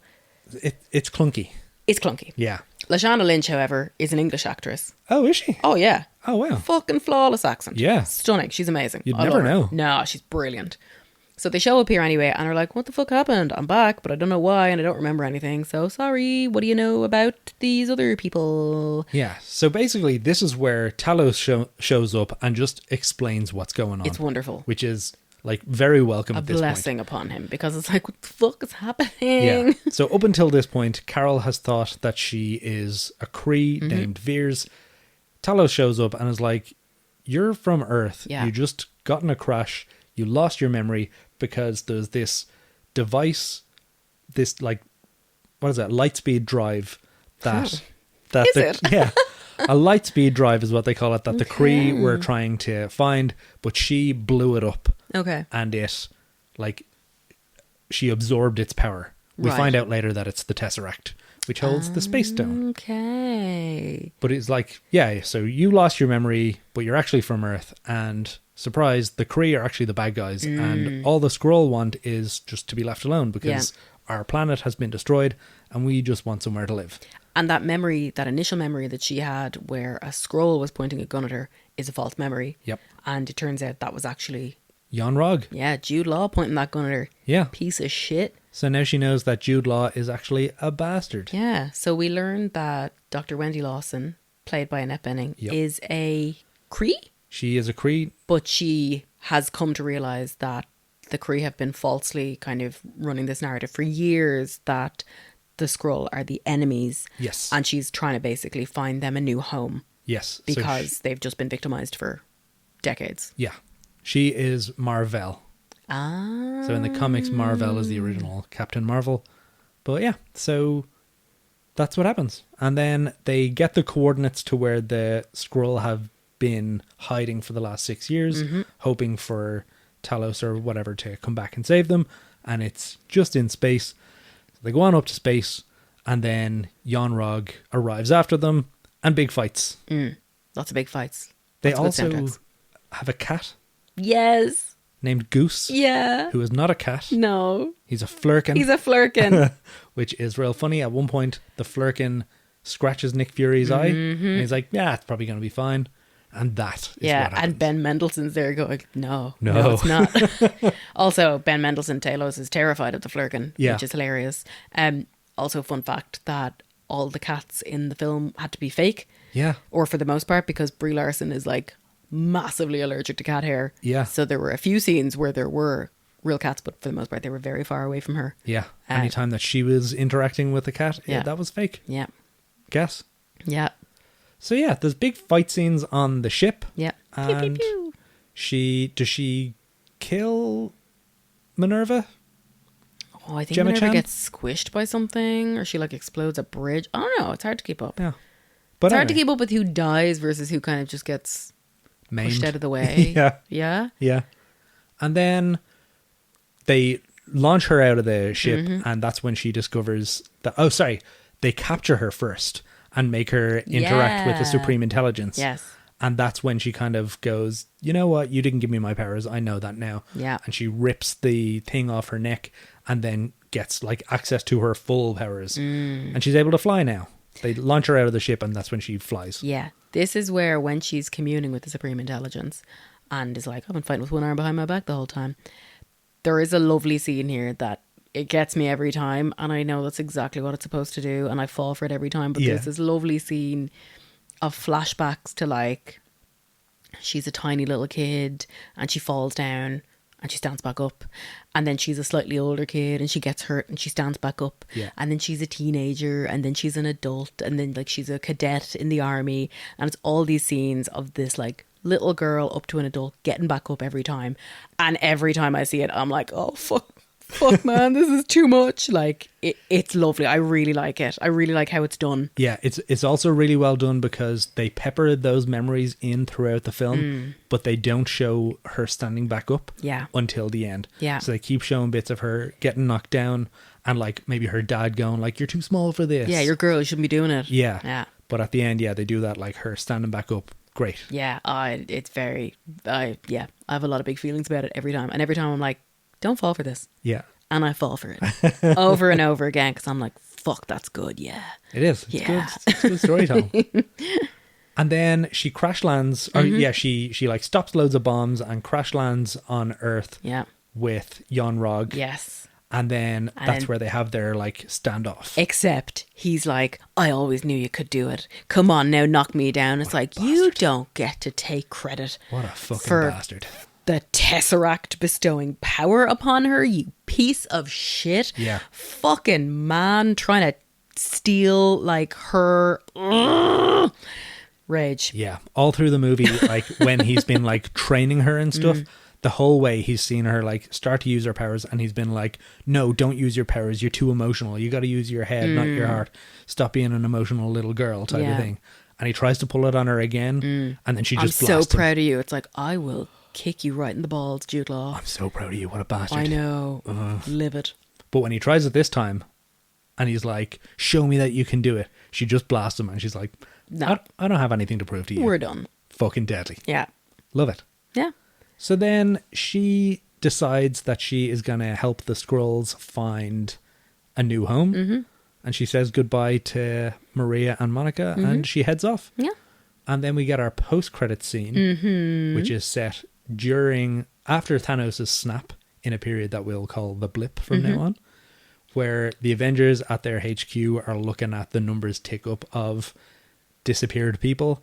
It's clunky. It's clunky. Yeah. Lashana Lynch, however, is an English actress. Oh, is she? Oh, yeah. Oh, wow. Fucking flawless accent. Yeah. Stunning. She's amazing. You'd never know. No, she's brilliant. So they show up here anyway and are like, what the fuck happened? I'm back, but I don't know why and I don't remember anything. So sorry, what do you know about these other people? Yeah, so basically this is where Talos shows up and just explains what's going on. It's wonderful. Which is like very welcome at this point. A blessing upon him because it's like, what the fuck is happening? Yeah, so up until this point, Carol has thought that she is a Kree named Veers. Talos shows up and is like, you're from Earth. Yeah. You just got in a crash. You lost your memory because there's this device, this like, what is that? Lightspeed drive is it? Yeah. A lightspeed drive is what they call it, that the Kree were trying to find, but she blew it up. Okay. And it, like, she absorbed its power. We find out later that it's the Tesseract, which holds the Space Stone. Okay. But it's like, yeah, so you lost your memory, but you're actually from Earth, and surprise, the Kree are actually the bad guys, and all the Skrull want is just to be left alone because our planet has been destroyed and we just want somewhere to live. And that memory, that initial memory that she had where a Skrull was pointing a gun at her is a false memory. Yep. And it turns out that was actually Yon-Rogg. Yeah, Jude Law pointing that gun at her. Yeah. Piece of shit. So now she knows that Jude Law is actually a bastard. Yeah, so we learned that Dr. Wendy Lawson, played by Annette Bening, Yep. is a Cree, She is a Cree. but she has come to realise that the Cree have been falsely kind of running this narrative for years that the Skrull are the enemies. Yes. And she's trying to basically find them a new home Yes. because they've just been victimised for decades. Yeah. She is Marvel. Ah. So in the comics, Marvel is the original Captain Marvel. But yeah, so that's what happens. And then they get the coordinates to where the Skrull have been hiding for the last 6 years, hoping for Talos or whatever to come back and save them. And it's just in space. So they go on up to space, and then Yon-Rogg arrives after them, and big fights. Lots of big fights. They Lots of good also soundtracks. have a cat Yes. named Goose, Yeah. who is not a cat. No. He's a flurkin. He's a flirkin. Which is real funny. At one point, the flurkin scratches Nick Fury's eye, and he's like, yeah, it's probably going to be fine. And that is Yeah, what happens. and Ben Mendelsohn's there going, no, No. it's not. Also, Ben Mendelsohn, Talos, is terrified of the Flurkin, Yeah. which is hilarious. Also, fun fact that all the cats in the film had to be fake, Yeah, or for the most part, because Brie Larson is like massively allergic to cat hair. Yeah. So there were a few scenes where there were real cats, but for the most part, they were very far away from her. yeah. Anytime that she was interacting with the cat, Yeah. that was fake. Yeah. Guess. Yeah. So yeah, there's big fight scenes on the ship. Yeah. Pew, And pew, pew. does she kill Minerva? Oh, I think Gemma Minerva Chan? gets squished by something, or she like explodes a bridge. I don't know. It's hard to keep up. Yeah. But It's hard to anyway, keep up with who dies versus who kind of just gets maimed. pushed out of the way. Yeah. Yeah. Yeah. And then they launch her out of the ship, Mm-hmm. and that's when she discovers that. Oh, sorry. They capture her first and make her interact with the Yeah. Supreme Intelligence. Yes. And that's when she kind of goes, you know what? You didn't give me my powers. I know that now. Yeah. And she rips the thing off her neck and then gets like access to her full powers. And she's able to fly now. They launch her out of the ship, and that's when she flies. Yeah. This is where, when she's communing with the Supreme Intelligence and is like, I've been fighting with one arm behind my back the whole time. There is a lovely scene here that it gets me every time. And I know that's exactly what it's supposed to do. And I fall for it every time. But Yeah. there's this lovely scene of flashbacks to like, she's a tiny little kid and she falls down and she stands back up, and then she's a slightly older kid and she gets hurt and she stands back up, Yeah. and then she's a teenager, and then she's an adult, and then like she's a cadet in the army, and it's all these scenes of this like little girl up to an adult getting back up every time. And every time I see it, I'm like, oh fuck man, this is too much. Like it's lovely. I really like it. I really like how it's done. Yeah, it's also really well done because they pepper those memories in throughout the film, but they don't show her standing back up Yeah. until the end. Yeah. So they keep showing bits of her getting knocked down, and like maybe her dad going like, you're too small for this. Yeah, you're a girl, you shouldn't be doing it. Yeah. Yeah. But at the end, yeah, they do that, like her standing back up. Great. Yeah, it's very, I have a lot of big feelings about it every time. And every time I'm like, don't fall for this. Yeah. And I fall for it over and over again because I'm like, fuck, that's good. Yeah. It is. It's Yeah. good. It's good storytelling. And then she crash lands, or yeah, she like stops loads of bombs and crash lands on Earth Yeah. with Yon-Rogg. Yes. And then And that's then- where they have their like standoff. Except he's like, I always knew you could do it. Come on now, knock me down. It's like, you don't get to take credit What a fucking for bastard. the Tesseract bestowing power upon her, you piece of shit. Yeah. Fucking man trying to steal like her rage. Yeah. All through the movie, like when he's been like training her and stuff, the whole way he's seen her like start to use her powers, and he's been like, no, don't use your powers. You're too emotional. You got to use your head, not your heart. Stop being an emotional little girl type Yeah. of thing. And he tries to pull it on her again, and then she I'm just so blasts him. proud of you. It's like, I will kick you right in the balls, Jude Law. I'm so proud of you. What a bastard. I know. Livid. But when he tries it this time, and he's like, show me that you can do it, she just blasts him, and she's like, No. I don't have anything to prove to you. We're done. Fucking deadly. Yeah. Love it. Yeah. So then she decides that she is going to help the Skrulls find a new home. Mm-hmm. And she says goodbye to Maria and Monica, and she heads off. Yeah. And then we get our post-credit scene, which is set during after Thanos' snap in a period that we'll call the blip from now on, where the Avengers at their HQ are looking at the numbers tick up of disappeared people,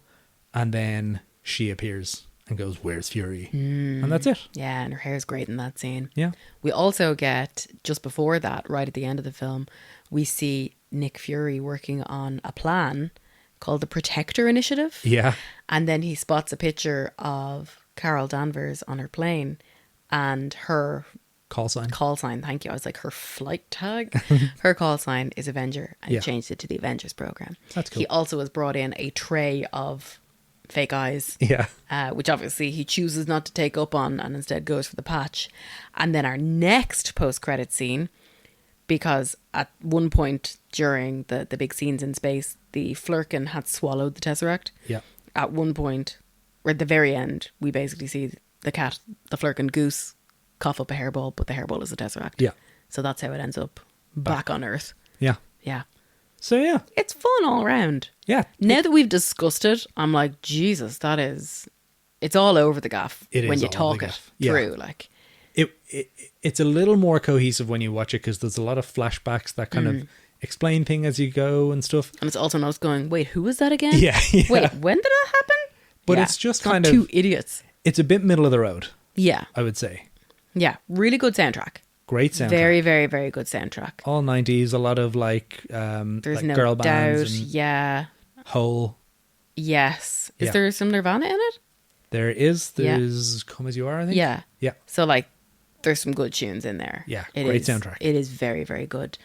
and then she appears and goes, "Where's Fury?" And that's it. Yeah, and her hair's great in that scene. Yeah. We also get, just before that, right at the end of the film, we see Nick Fury working on a plan called the Protector Initiative. Yeah. And then he spots a picture of Carol Danvers on her plane and her Call sign. thank you. I was like, her flight tag. Her call sign is Avenger, and Yeah. he changed it to the Avengers program. That's cool. He also has brought in a tray of fake eyes, Yeah. which obviously he chooses not to take up on and instead goes for the patch. And then our next post-credit scene, because at one point during the big scenes in space, the Flurkin had swallowed the Tesseract. Yeah. At one point, or at the very end, we basically see the cat, the Flurkin goose, cough up a hairball, but the hairball is a Tesseract. Yeah. So that's how it ends up back on Earth. Yeah. Yeah. So yeah. It's fun all around. Yeah. Now that we've discussed it, I'm like, Jesus, it's all over the gaff It when is you all over talk the it gaff. Yeah. through. Like, It's a little more cohesive when you watch it because there's a lot of flashbacks that kind of explain things as you go and stuff. and it's also not going, wait, who was that again? Yeah. Yeah. Wait, when did that happen? But Yeah, it's just not kind of, two idiots. it's a bit middle of the road, Yeah. I would say. Yeah. Really good soundtrack. Great soundtrack. Very, very, very good soundtrack. All 90s, a lot of like There's like no girl doubt. bands and Yeah. Hole. Yes. Is Yeah. there some Nirvana in it? There's Come As You Are, I think. Yeah. Yeah. So like, there's some good tunes in there. Yeah, It great is- soundtrack. It is very, very good.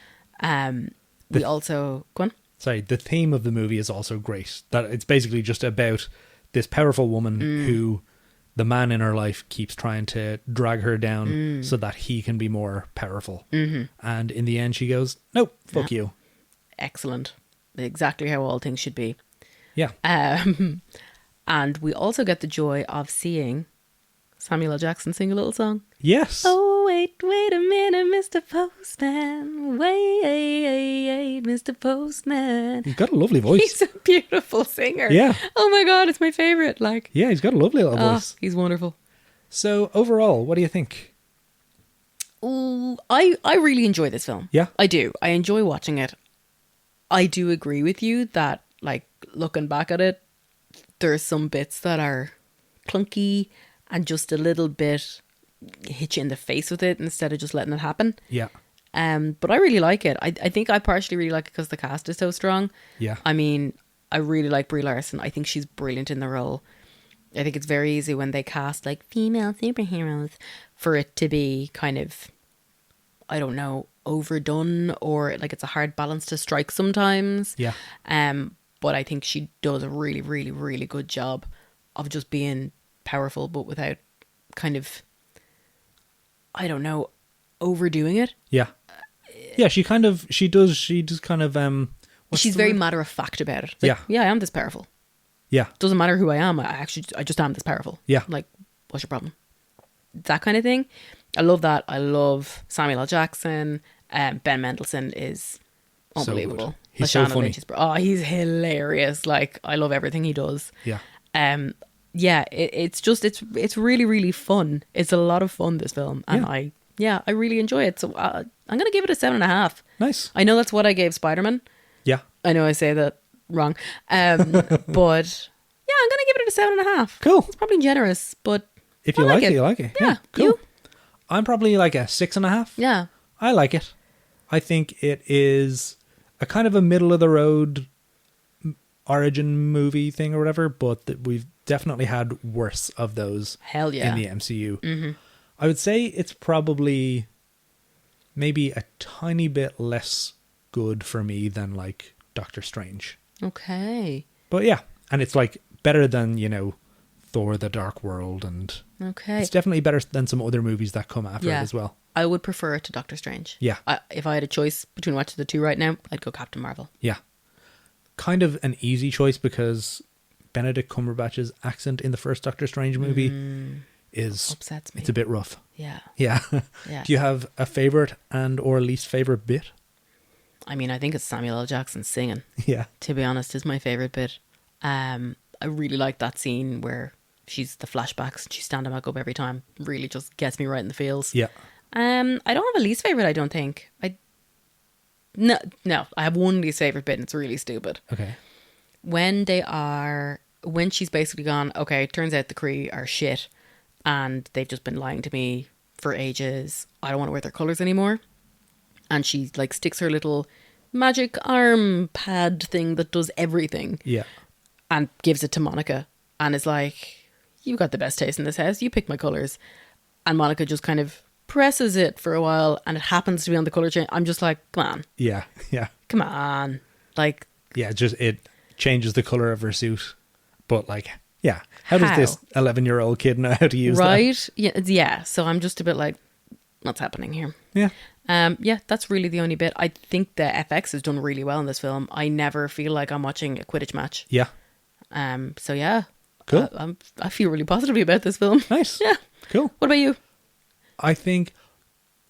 We also go on. Sorry, the theme of the movie is also great. That it's basically just about this powerful woman who the man in her life keeps trying to drag her down so that he can be more powerful. And in the end she goes, "Nope, fuck you." Excellent. Exactly how all things should be. Yeah. And we also get the joy of seeing Samuel L. Jackson sing a little song. Yes. Oh, wait a minute, Mr. Postman. Wait, Mr. Postman. He's got a lovely voice. He's a beautiful singer. Yeah. Oh my God, it's my favorite. Like, Yeah, he's got a lovely little oh, voice. he's wonderful. So overall, what do you think? Ooh, I really enjoy this film. Yeah. I do. I enjoy watching it. I do agree with you that, like, looking back at it, there's some bits that are clunky and just a little bit hit you in the face with it instead of just letting it happen. Yeah. But I really like it. I think I partially really like it because the cast is so strong. Yeah. I mean, I really like Brie Larson. I think she's brilliant in the role. I think it's very easy when they cast like female superheroes for it to be kind of, I don't know, overdone, or like it's a hard balance to strike sometimes. Yeah. But I think she does a really, really, really good job of just being powerful, but without kind of, I don't know, overdoing it. Yeah. Yeah, she does kind of what's She's the very word? matter of fact about it. It's Yeah. like, yeah, I am this powerful. Yeah. Doesn't matter who I am. I just am this powerful. Yeah. Like, what's your problem? That kind of thing. I love that. I love Samuel L. Jackson. Ben Mendelsohn is So good. unbelievable. He's so Lashana funny. Lynch is he's hilarious. Like, I love everything he does. Yeah. Yeah, it's really, really fun. It's a lot of fun, this film. And I really enjoy it. So I'm going to give it a 7.5. Nice. I know that's what I gave Spider-Man. Yeah. I know I say that wrong. But yeah, I'm going to give it a 7.5. Cool. It's probably generous, but If you I like it, you like it. Yeah. Cool. You? I'm probably like a 6.5. Yeah. I like it. I think it is a kind of a middle of the road origin movie thing or whatever, but that we've definitely had worse of those Hell yeah. in the MCU. I would say it's probably maybe a tiny bit less good for me than like Doctor Strange. Okay. But yeah, and it's like better than, Thor the Dark World, and Okay. it's definitely better than some other movies that come after it as well. I would prefer it to Doctor Strange. Yeah. If I had a choice between watching the two right now, I'd go Captain Marvel. Yeah. Kind of an easy choice because Benedict Cumberbatch's accent in the first Doctor Strange movie is Upsets me. It's a bit rough. Yeah. Yeah. Yeah. Do you have a favorite and or least favorite bit? I mean, I think it's Samuel L. Jackson singing. Yeah. To be honest, is my favorite bit. I really like that scene where she's the flashbacks. She's standing back up every time. Really just gets me right in the feels. Yeah. I don't have a least favorite. I don't think. No. I have one least favorite bit, and it's really stupid. Okay. When she's basically gone. Okay, turns out the Kree are shit, and they've just been lying to me for ages. I don't want to wear their colors anymore. And she like sticks her little magic arm pad thing that does everything. Yeah. And gives it to Monica, and is like, "You got the best taste in this house. You pick my colors." And Monica just kind of presses it for a while, and it happens to be on the color chain. I'm just like, come on. Yeah. Yeah. Come on. Like, Yeah. Just it changes the color of her suit, but like, yeah. How does this 11-year-old kid know how to use that? right? Yeah. So I'm just a bit like, what's happening here? Yeah. Yeah, that's really the only bit. I think the FX has done really well in this film. I never feel like I'm watching a Quidditch match. Yeah. So yeah, Cool. I feel really positively about this film. Nice. Yeah. Cool. What about you? I think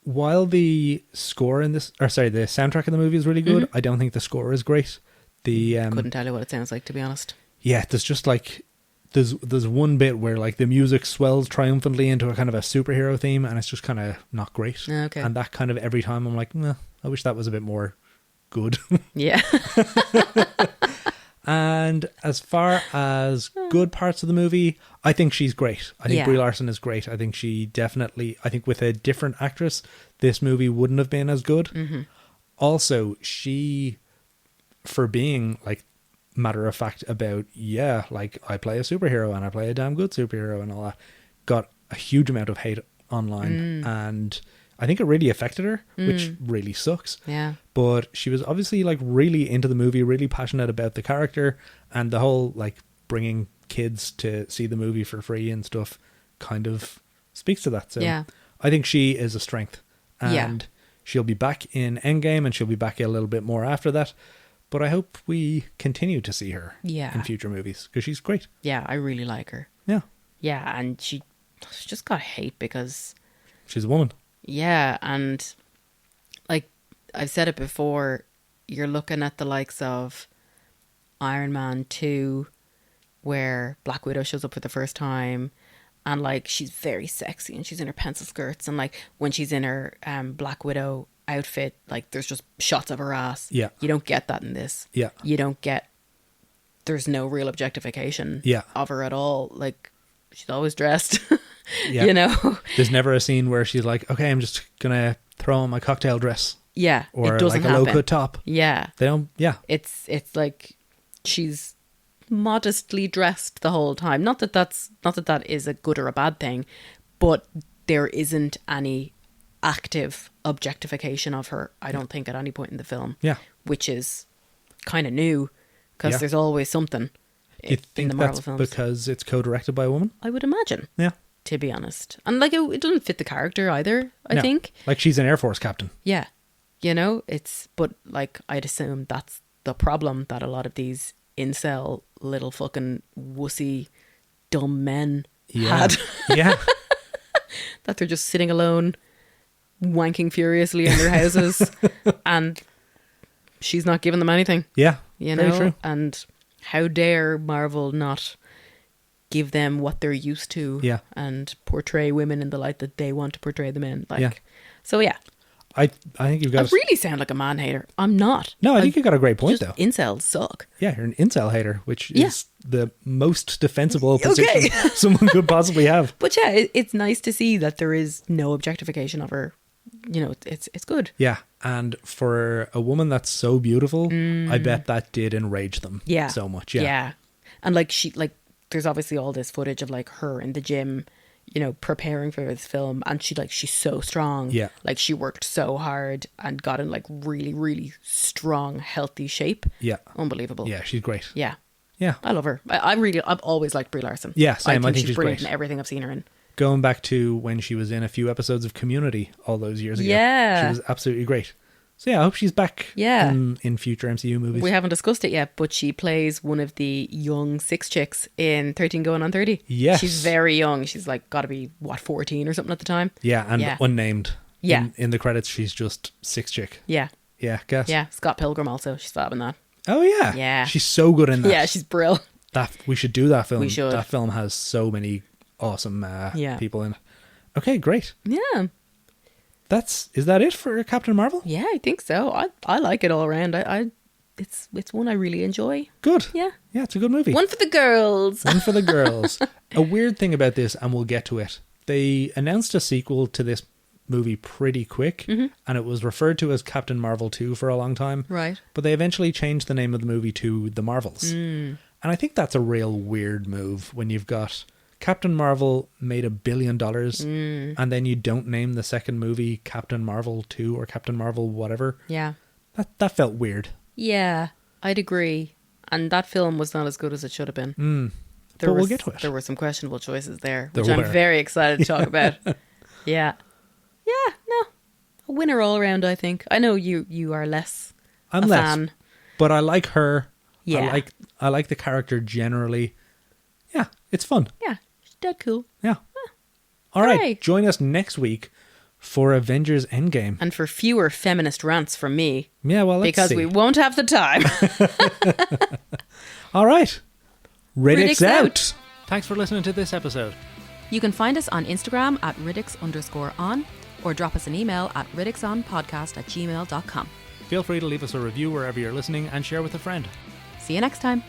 while the score in this, or sorry, the soundtrack in the movie is really good, I don't think the score is great. The Couldn't tell you what it sounds like, to be honest. yeah, there's just like there's one bit where like the music swells triumphantly into a kind of a superhero theme, and it's just kind of not great. Okay. And that kind of every time I'm like, I wish that was a bit more good. Yeah. And as far as good parts of the movie, I think she's great. I think Yeah. Brie Larson is great. I think she definitely, I think with a different actress, this movie wouldn't have been as good. Mm-hmm. Also, she, for being like matter of fact about, yeah, like I play a superhero and I play a damn good superhero and all that, got a huge amount of hate online. And I think it really affected her, which really sucks. Yeah. But she was obviously like really into the movie, really passionate about the character, and the whole like bringing kids to see the movie for free and stuff kind of speaks to that. So Yeah. I think she is a strength, and Yeah. she'll be back in Endgame, and she'll be back a little bit more after that. But I hope we continue to see her in future movies because she's great. Yeah, I really like her. Yeah. Yeah, and she just got hate because, She's a woman. yeah, and like I've said it before, you're looking at the likes of Iron Man 2, where Black Widow shows up for the first time, and like she's very sexy and she's in her pencil skirts, and like when she's in her Black Widow outfit, like there's just shots of her ass. Yeah. You don't get that in this. Yeah. You don't get, there's no real objectification Yeah. of her at all. Like she's always dressed. Yeah. You know? There's never a scene where she's like, okay, I'm just going to throw on my cocktail dress Yeah. or it doesn't like a happen. low cut top. Yeah. They don't, yeah. It's like she's modestly dressed the whole time. Not that that is a good or a bad thing, but there isn't any active objectification of her, I don't think, at any point in the film. Yeah. Which is kind of new because Yeah. there's always something Do you in think the Marvel that's films. because it's co-directed by a woman? I would imagine, Yeah. to be honest. And like it doesn't fit the character either, I No. think. Like she's an Air Force captain. Yeah. You know, but like I'd assume that's the problem that a lot of these incel little fucking wussy dumb men Yeah. had. Yeah. That they're just sitting alone, wanking furiously in their houses, and she's not giving them anything. Yeah. You Very know? true. And how dare Marvel not give them what they're used to, Yeah. and portray women in the light that they want to portray them in. Like, Yeah. so yeah. I think you've I got really sound like a man hater. I'm not. No, I think you got a great point Just though. incels suck. Yeah, you're an incel hater, which Yeah. is the most defensible position Okay. someone could possibly have. But yeah, it's nice to see that there is no objectification of her. You know, it's good. Yeah, and for a woman that's so beautiful, I bet that did enrage them Yeah. so much. Yeah. And like there's obviously all this footage of like her in the gym, you know, preparing for this film, and she's so strong. Yeah. Like she worked so hard and got in like really, really strong, healthy shape. Yeah. Unbelievable. Yeah, she's great. Yeah. Yeah. I love her. I've always liked Brie Larson. Yeah, same. I think she's she's brilliant great. in everything I've seen her in. Going back to when she was in a few episodes of Community all those years ago. Yeah. She was absolutely great. So yeah, I hope she's back Yeah. in future MCU movies. We haven't discussed it yet, but she plays one of the young 6 chicks in 13 Going on 30. Yes. She's very young. She's like got to be, 14 or something at the time? Yeah, and Yeah. unnamed. Yeah. In the credits, she's just 6 chick. Yeah. Yeah, guess. Yeah. Scott Pilgrim also. She's fab in that. Oh yeah. Yeah. She's so good in that. Yeah, she's brill. That we should do that film. We should. That film has so many awesome Yeah. people in it. Okay, great. Yeah. Is that it for Captain Marvel? Yeah, I think so. I like it all around. It's one I really enjoy. Good. Yeah. Yeah, it's a good movie. One for the girls. One for the girls. A weird thing about this, and we'll get to it. They announced a sequel to this movie pretty quick, and it was referred to as Captain Marvel 2 for a long time. Right. But they eventually changed the name of the movie to The Marvels. And I think that's a real weird move when you've got Captain Marvel made $1 billion, and then you don't name the second movie Captain Marvel 2 or Captain Marvel whatever. Yeah. That felt weird. Yeah, I'd agree. And that film was not as good as it should have been. But we'll get to it. There were some questionable choices there, There which I'm were. very excited to talk about. Yeah. Yeah, no. A winner all around, I think. I know you are less I'm a less, fan. but I like her. Yeah. I like the character generally. Yeah, it's fun. Yeah, she's dead cool. Yeah. All right, Hooray. join us next week for Avengers Endgame. And for fewer feminist rants from me, Yeah, well, let's because see. we won't have the time. All right. Riddix Riddix out. out. Thanks for listening to this episode. You can find us on Instagram at Riddix_on or drop us an email at riddixonpodcast@gmail.com. Feel free to leave us a review wherever you're listening and share with a friend. See you next time.